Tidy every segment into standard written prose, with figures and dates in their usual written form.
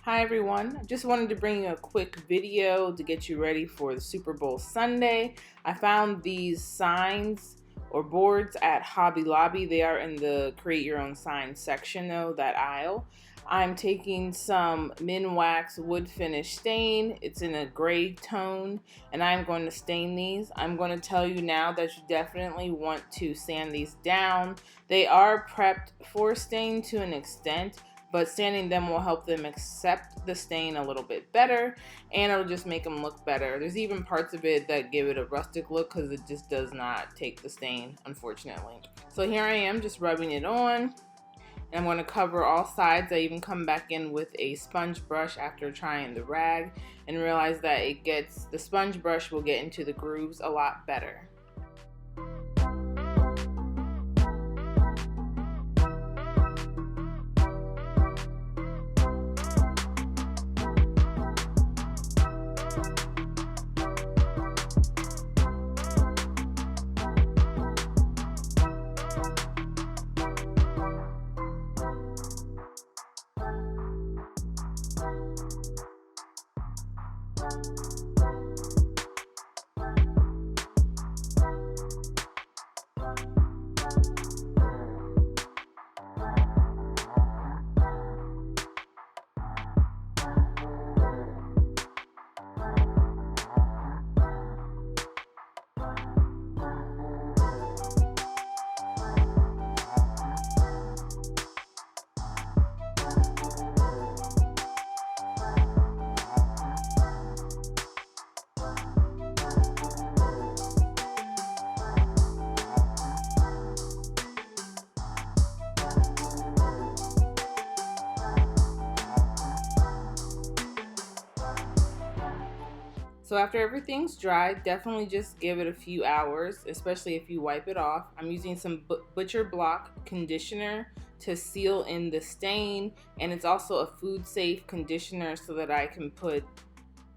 Hi everyone, I just wanted to bring you a quick video to get you ready for the Super Bowl Sunday. I found these signs or boards at Hobby Lobby. They are in the create your own sign section though, that aisle. I'm taking some Minwax wood finish stain. It's in a gray tone and I'm going to stain these. I'm going to tell you now that you definitely want to sand these down. They are prepped for stain to an extent, but sanding them will help them accept the stain a little bit better, and it'll just make them look better. There's even parts of it that give it a rustic look because it just does not take the stain, unfortunately. So here I am just rubbing it on, and I'm going to cover all sides. I even come back in with a sponge brush after trying the rag and realize that the sponge brush will get into the grooves a lot better. So after everything's dry, definitely just give it a few hours, especially if you wipe it off. I'm using some Butcher Block conditioner to seal in the stain, and it's also a food safe conditioner so that I can put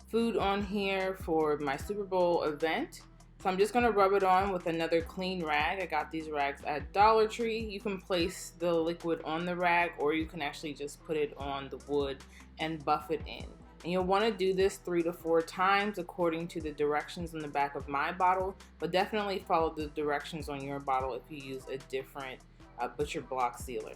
food on here for my Super Bowl event. So I'm just going to rub it on with another clean rag. I got these rags at Dollar Tree. You can place the liquid on the rag, or you can actually just put it on the wood and buff it in. And you'll want to do this 3 to 4 times according to the directions on the back of my bottle, but definitely follow the directions on your bottle if you use a different Butcher Block sealer.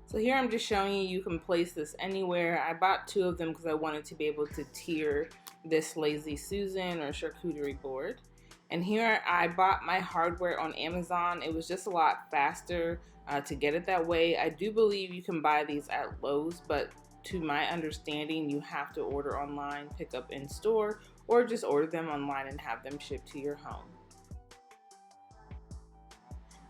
So here I'm just showing you can place this anywhere. I bought 2 of them because I wanted to be able to tier this Lazy Susan or charcuterie board. And here I bought my hardware on Amazon. It was just a lot faster to get it that way. I do believe you can buy these at Lowe's, but to my understanding, you have to order online, pick up in store, or just order them online and have them shipped to your home.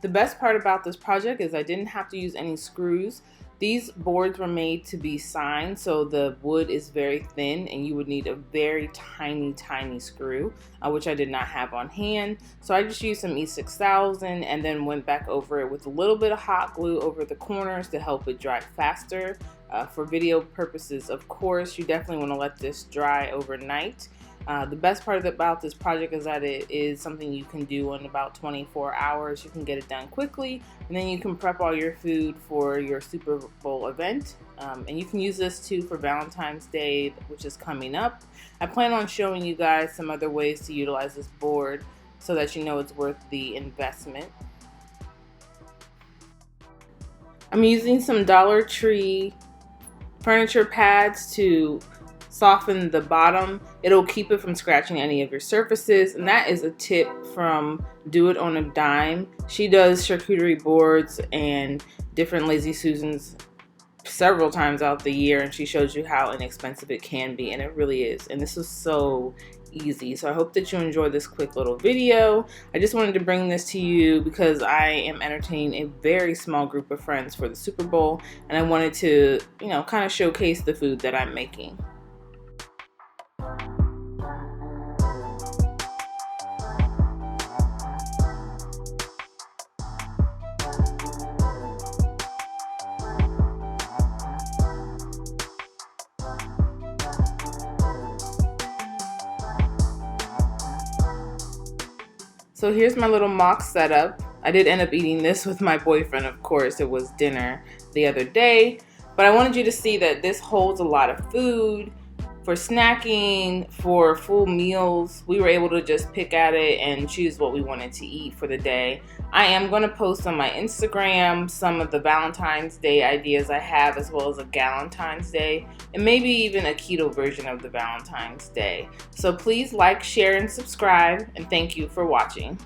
The best part about this project is I didn't have to use any screws. These boards were made to be signed, so the wood is very thin and you would need a very tiny screw, which I did not have on hand. So I just used some E6000 and then went back over it with a little bit of hot glue over the corners to help it dry faster. For video purposes, of course, you definitely want to let this dry overnight. The best part about this project is that it is something you can do in about 24 hours. You can get it done quickly, and then you can prep all your food for your Super Bowl event. And you can use this too for Valentine's Day, which is coming up. I plan on showing you guys some other ways to utilize this board so that you know it's worth the investment. I'm using some Dollar Tree furniture pads to soften the bottom. It'll keep it from scratching any of your surfaces, and that is a tip from Do It on a Dime. She does charcuterie boards and different Lazy Susans several times out the year, and she shows you how inexpensive it can be, and it really is. And this is so easy. So I hope that you enjoy this quick little video. I just wanted to bring this to you because I am entertaining a very small group of friends for the Super Bowl, and I wanted to, kind of showcase the food that I'm making. So here's my little mock setup. I did end up eating this with my boyfriend, of course. It was dinner the other day. But I wanted you to see that this holds a lot of food for snacking, for full meals. We were able to just pick at it and choose what we wanted to eat for the day. I am going to post on my Instagram some of the Valentine's Day ideas I have, as well as a Galentine's Day, and maybe even a keto version of the Valentine's Day. So please like, share, and subscribe, and thank you for watching.